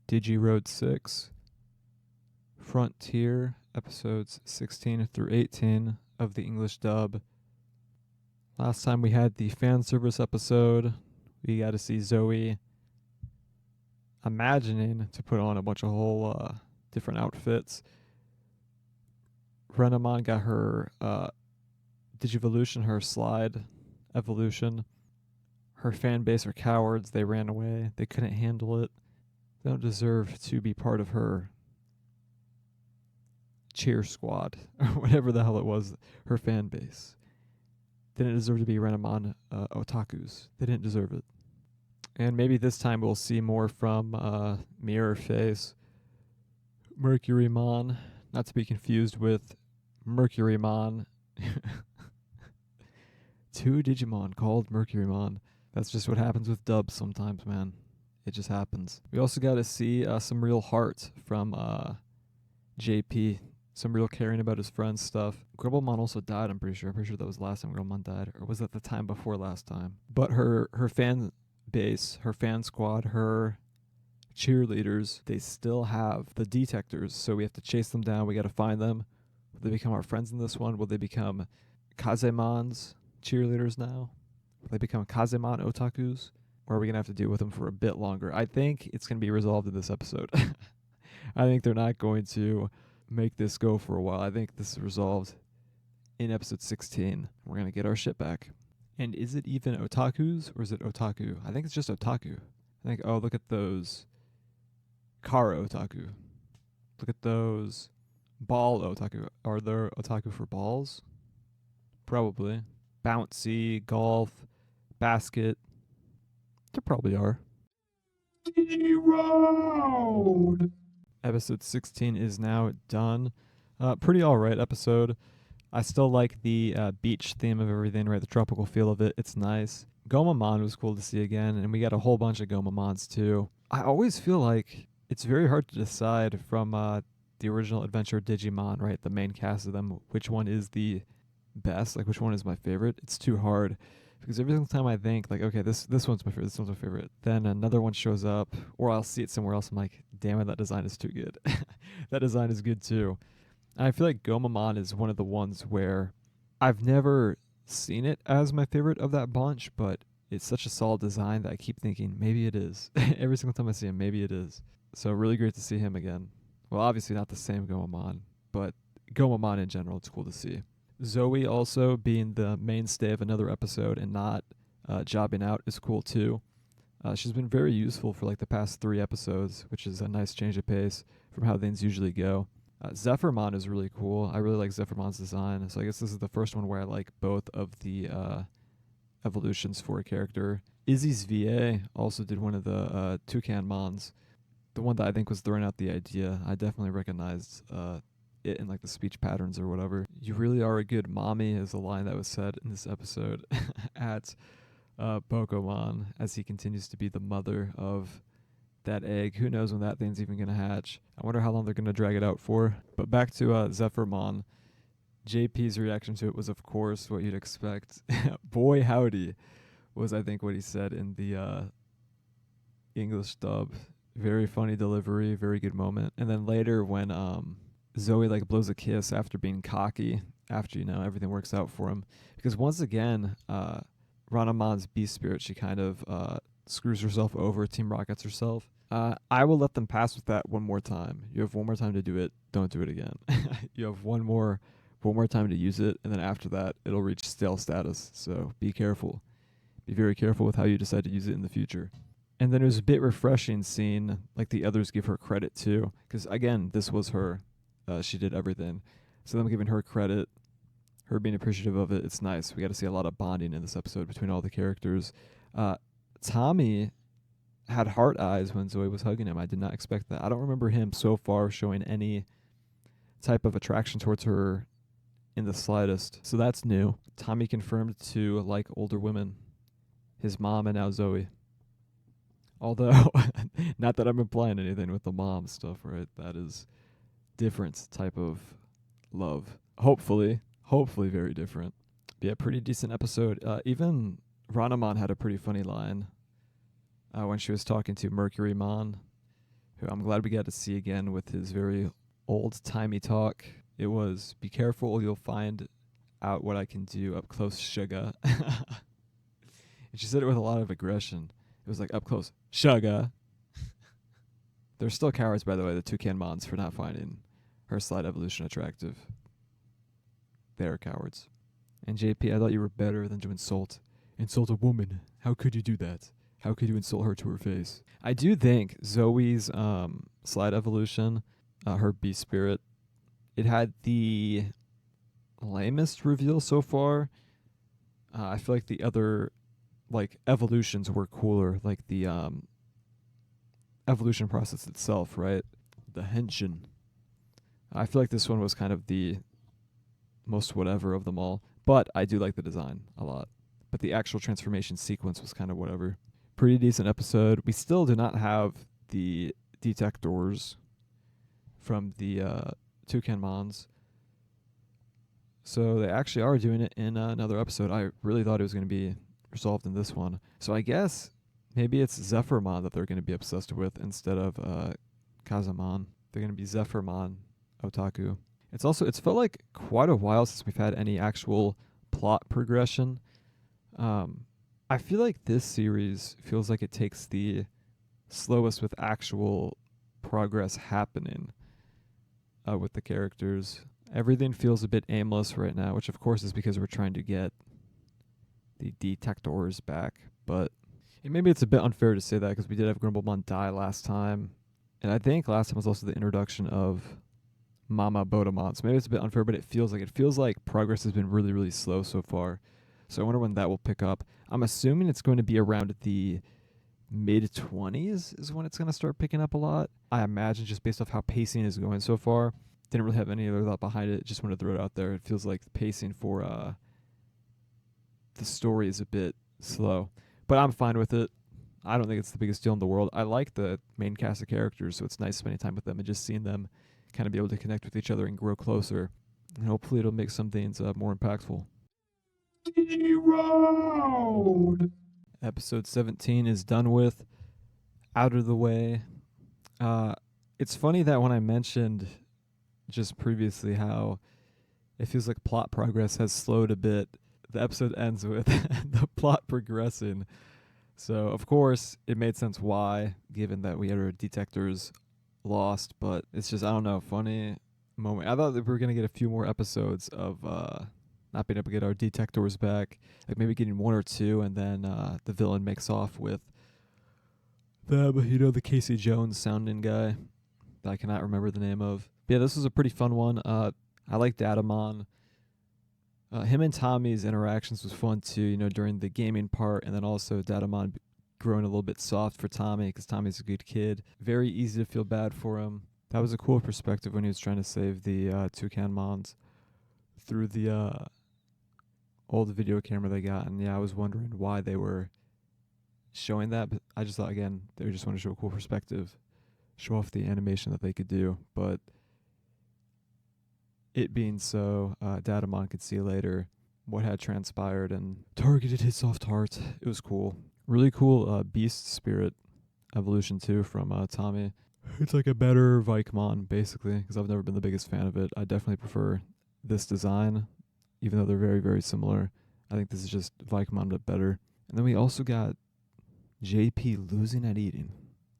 DigiRoad 6, Frontier, episodes 16 through 18 of the English dub. Last time we had the fan service episode. We got to see Zoe imagining to put on a bunch of whole different outfits. Renamon got her Digivolution, her slide evolution. Her fan base are cowards. They ran away. They couldn't handle it. They don't deserve to be part of her cheer squad, or whatever the hell it was, her fan base. They didn't deserve to be Renamon otakus. They didn't deserve it. And maybe this time we'll see more from Mirror Face, Mercurymon, not to be confused with Mercurymon. Two Digimon called Mercurymon. That's just what happens with dubs sometimes, man. It just happens. We also got to see some real heart from JP. Some real caring about his friends stuff. Grubblemon also died, I'm pretty sure. I'm pretty sure that was the last time Grubblemon died. Or was that the time before last time? But her fan base, her fan squad, her cheerleaders, they still have the detectors. So we have to chase them down. We got to find them. Will they become our friends in this one? Will they become Kazemon's cheerleaders now? Will they become Kazemon otakus? Or are we going to have to deal with them for a bit longer? I think it's going to be resolved in this episode. I think they're not going to make this go for a while. I think this is resolved in episode 16. We're going to get our shit back. And is it even otakus or is it otaku? I think it's just otaku. I think, oh, look at those Kara otaku. Look at those ball otaku. Are there otaku for balls? Probably. Bouncy, golf, basket. There probably are. DigiRoad! Episode 16 is now done. Pretty alright episode. I still like the beach theme of everything, right? The tropical feel of it. It's nice. Gomamon was cool to see again, and we got a whole bunch of Gomamons too. I always feel like it's very hard to decide from the original Adventure Digimon, right? The main cast of them, which one is the best, like which one is my favorite. It's too hard. Because every single time I think, like, okay, this one's my favorite, this one's my favorite, then another one shows up, or I'll see it somewhere else, I'm like, damn it, that design is too good. That design is good too. And I feel like Gomamon is one of the ones where I've never seen it as my favorite of that bunch, but it's such a solid design that I keep thinking, maybe it is. Every single time I see him, maybe it is. So really great to see him again. Well, obviously not the same Gomamon, but Gomamon in general, it's cool to see. Zoe also being the mainstay of another episode and not jobbing out is cool too. She's been very useful for like the past 3 episodes, which is a nice change of pace from how things usually go. Zephyrmon is really cool. I really like Zephyrmon's design. So I guess this is the first one where I like both of the evolutions for a character. Izzy's VA also did one of the Toucan-mons. The one that I think was throwing out the idea. I definitely recognized it in like the speech patterns or whatever. You really are a good mommy is a line that was said in this episode at Bokomon as he continues to be the mother of that egg. Who knows when that thing's even going to hatch. I wonder how long they're going to drag it out for. But back to Zephyrmon. JP's reaction to it was, of course, what you'd expect. Boy howdy was, I think, what he said in the English dub. Very funny delivery, very good moment. And then later when Zoe like blows a kiss after being cocky, after, you know, everything works out for him. Because once again, Ranamon's beast spirit, she kind of screws herself over, Team Rockets herself. I will let them pass with that one more time. You have one more time to do it. Don't do it again. You have one more time to use it, and then after that, it'll reach stale status. So be careful. Be very careful with how you decide to use it in the future. And then it was a bit refreshing seeing like the others give her credit too, because again, this was her. She did everything. So them giving her credit, her being appreciative of it, it's nice. We got to see a lot of bonding in this episode between all the characters. Tommy had heart eyes when Zoe was hugging him. I did not expect that. I don't remember him so far showing any type of attraction towards her in the slightest. So that's new. Tommy confirmed to like older women. His mom and now Zoe. Although, not that I'm implying anything with the mom stuff, right? That is different type of love. Hopefully very different. But yeah, pretty decent episode. Even Ranamon had a pretty funny line when she was talking to Mercurymon. who I'm glad we got to see again with his very old-timey talk. It was, "Be careful, you'll find out what I can do up close, sugar." And she said it with a lot of aggression. It was like, "Up close, sugar." They're still cowards, by the way, the Toucanemons, for not finding her slight evolution attractive. They're cowards. And JP, I thought you were better than to insult a woman. How could you do that? How could you insult her to her face? I do think Zoe's slight evolution, her beast spirit, it had the lamest reveal so far. I feel like the other evolutions were cooler, like the evolution process itself, right? The henshin. I feel like this one was kind of the most whatever of them all, but I do like the design a lot. But the actual transformation sequence was kind of whatever. Pretty decent episode. We still do not have the detectors from the Toucanemons. So they actually are doing it in another episode. I really thought it was going to be resolved in this one. So I guess maybe it's Zephyrmon that they're going to be obsessed with instead of Kazamon. They're going to be Zephyrmon otaku. It's felt like quite a while since we've had any actual plot progression. I feel like this series feels like it takes the slowest with actual progress happening with the characters. Everything feels a bit aimless right now, which of course is because we're trying to get the detectors back. But maybe it's a bit unfair to say that because we did have Grumblemon die last time. And I think last time was also the introduction of Mama Bokomon. So maybe it's a bit unfair, but it feels like progress has been really, really slow so far. So I wonder when that will pick up. I'm assuming it's going to be around the mid-20s is when it's going to start picking up a lot. I imagine just based off how pacing is going so far. Didn't really have any other thought behind it. Just wanted to throw it out there. It feels like the pacing for the story is a bit slow. But I'm fine with it. I don't think it's the biggest deal in the world. I like the main cast of characters, so it's nice spending time with them and just seeing them kind of be able to connect with each other and grow closer. And hopefully it'll make some things more impactful. DigiRoad! Episode 17 is done with. Out of the way. It's funny that when I mentioned just previously how it feels like plot progress has slowed a bit, the episode ends with the plot progressing. So, of course, it made sense why, given that we had our detectors lost, but it's just, I don't know, funny moment. I thought that we were going to get a few more episodes of not being able to get our detectors back, like maybe getting one or two, and then the villain makes off with the Casey Jones sounding guy that I cannot remember the name of. But yeah, this was a pretty fun one. I like Datamon. Him and Tommy's interactions was fun too, during the gaming part, and then also Datamon growing a little bit soft for Tommy because Tommy's a good kid. Very easy to feel bad for him. That was a cool perspective when he was trying to save the Toucanemons through the old video camera they got. And yeah, I was wondering why they were showing that, but I just thought, again, they just want to show a cool perspective, show off the animation that they could do. But it being so, Datamon could see later what had transpired and targeted his soft heart. It was cool. Really cool beast spirit evolution too from Tommy. It's like a better Vikemon, basically, because I've never been the biggest fan of it. I definitely prefer this design, even though they're very, very similar. I think this is just Vikemon, but better. And then we also got JP losing at eating.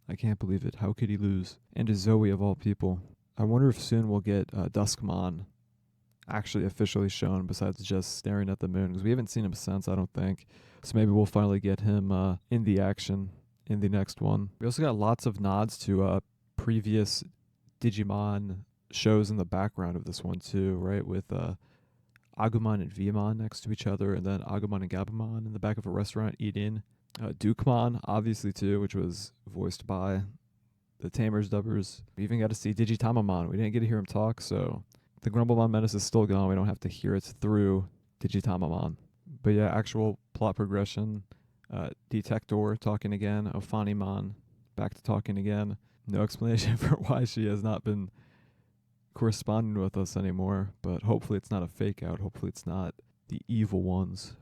I can't believe it. How could he lose? And to Zoe, of all people. I wonder if soon we'll get Duskmon actually officially shown besides just staring at the moon, because we haven't seen him since, I don't think. So maybe we'll finally get him in the action in the next one. We also got lots of nods to previous Digimon shows in the background of this one too, right? With Agumon and Viamon next to each other, and then Agumon and Gabumon in the back of a restaurant eating. Dukemon, obviously, too, which was voiced by the Tamers dubbers. We even got to see Digitamamon. We didn't get to hear him talk, so the Grumblemon menace is still gone. We don't have to hear it through Digitamamon. But yeah, actual plot progression. Detector talking again. Ophanimon back to talking again. No explanation for why she has not been corresponding with us anymore, but hopefully it's not a fake out. Hopefully it's not the evil ones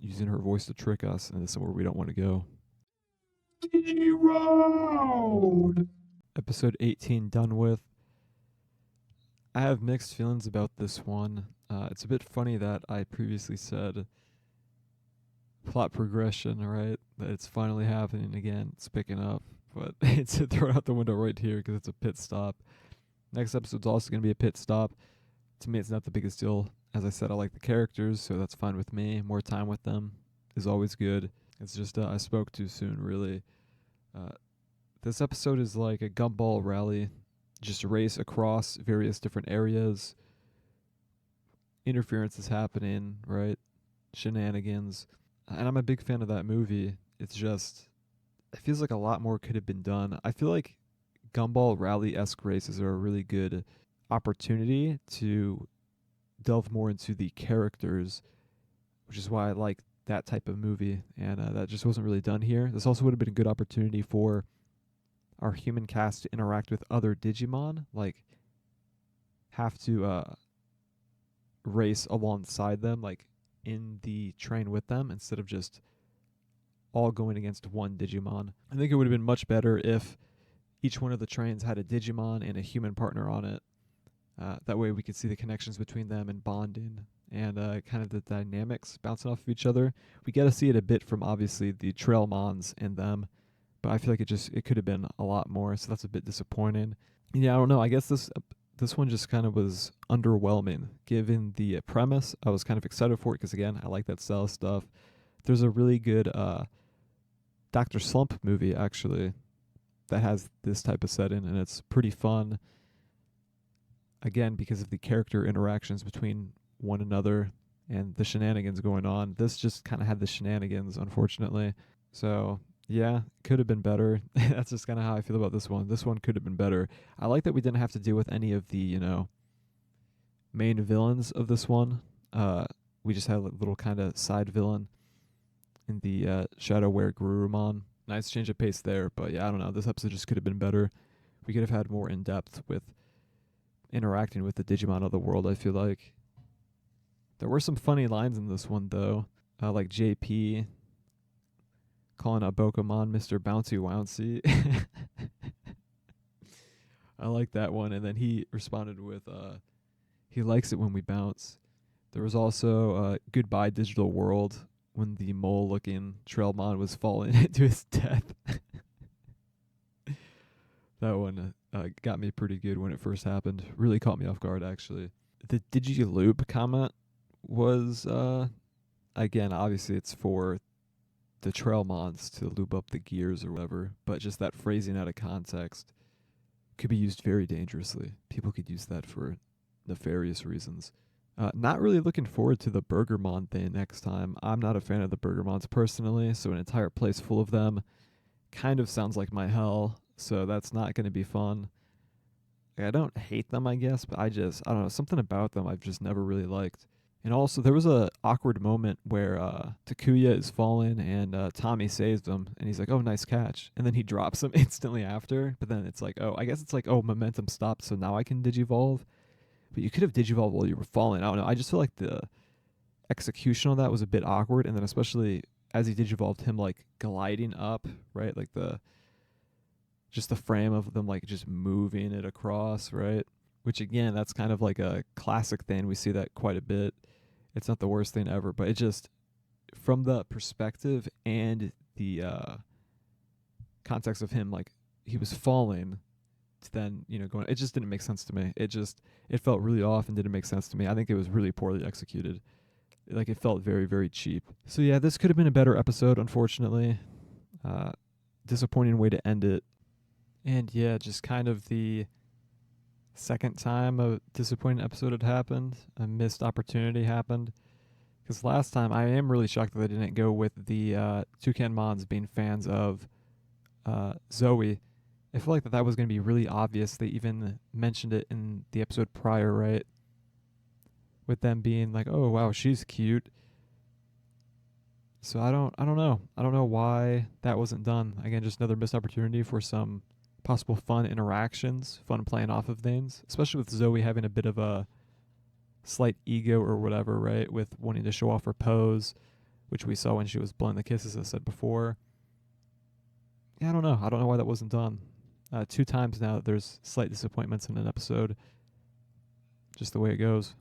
using her voice to trick us into somewhere we don't want to go. DigiRoad. Episode 18 done with. I have mixed feelings about this one. It's a bit funny that I previously said plot progression, right? That it's finally happening again. It's picking up, but it's thrown out the window right here because it's a pit stop. Next episode's also going to be a pit stop. To me, it's not the biggest deal. As I said, I like the characters, so that's fine with me. More time with them is always good. It's just I spoke too soon, really. This episode is like a gumball rally, just a race across various different areas. Interference is happening, right? Shenanigans. And I'm a big fan of that movie. It's just, it feels like a lot more could have been done. I feel like gumball rally-esque races are a really good opportunity to delve more into the characters, which is why I like that type of movie. And that just wasn't really done here. This also would have been a good opportunity for our human cast to interact with other Digimon, like have to race alongside them, like in the train with them, instead of just all going against one Digimon. I think it would have been much better if each one of the trains had a Digimon and a human partner on it. That way we could see the connections between them and bonding and kind of the dynamics bouncing off of each other. We get to see it a bit from obviously the Trailmons and them, but I feel like it could have been a lot more, so that's a bit disappointing. Yeah, I don't know. I guess this one just kind of was underwhelming given the premise. I was kind of excited for it because again, I like that style of stuff. There's a really good Dr. Slump movie actually that has this type of setting, and it's pretty fun. Again, because of the character interactions between one another and the shenanigans going on. This just kind of had the shenanigans, unfortunately. So yeah, could have been better. That's just kind of how I feel about this one. This one could have been better. I like that we didn't have to deal with any of the, main villains of this one. We just had a little kind of side villain in the Shadowware Gurumon. Nice change of pace there, but yeah, I don't know. This episode just could have been better. We could have had more in depth with interacting with the Digimon of the world, I feel like. There were some funny lines in this one, though. Like JP calling a Bokomon Mr. Bouncy Wouncy. I like that one. And then he responded with, he likes it when we bounce. There was also Goodbye Digital World when the mole-looking Trailmon was falling into his death. That one got me pretty good when it first happened. Really caught me off guard, actually. The DigiLoop comment was, again, obviously it's for the Trailmons to lube up the gears or whatever, but just that phrasing out of context could be used very dangerously. People could use that for nefarious reasons. Not really looking forward to the Burgermon thing next time. I'm not a fan of the Burgermons personally, so an entire place full of them kind of sounds like my hell, so that's not going to be fun. I don't hate them, I guess, but I don't know, something about them I've just never really liked. And also, there was a awkward moment where Takuya is falling and Tommy saves him, and he's like, "Oh, nice catch," and then he drops him instantly after. But then it's like, oh, I guess it's like, oh, momentum stopped, so now I can digivolve. But you could have digivolved while you were falling. I don't know. I just feel like the execution on that was a bit awkward, and then especially as he digivolved, him like gliding up, right, like just the frame of them like just moving it across, right? Which again, that's kind of like a classic thing. We see that quite a bit. It's not the worst thing ever, but it just from the perspective and the context of him, like he was falling to then going. It just didn't make sense to me. It felt really off and didn't make sense to me. I think it was really poorly executed. Like it felt very very cheap. So yeah, this could have been a better episode. Unfortunately, disappointing way to end it. And yeah, just kind of the second time a disappointing episode had happened, a missed opportunity happened. Because last time, I am really shocked that they didn't go with the Toucan being fans of Zoe. I feel like that was going to be really obvious. They even mentioned it in the episode prior, right? With them being like, "Oh wow, she's cute." So I don't know. I don't know why that wasn't done. Again, just another missed opportunity for some possible fun interactions, fun playing off of things, especially with Zoe having a bit of a slight ego or whatever, right? With wanting to show off her pose, which we saw when she was blowing the kisses, as I said before. yeah, I don't know. I don't know why that wasn't done. 2 times now there's slight disappointments in an episode. Just the way it goes.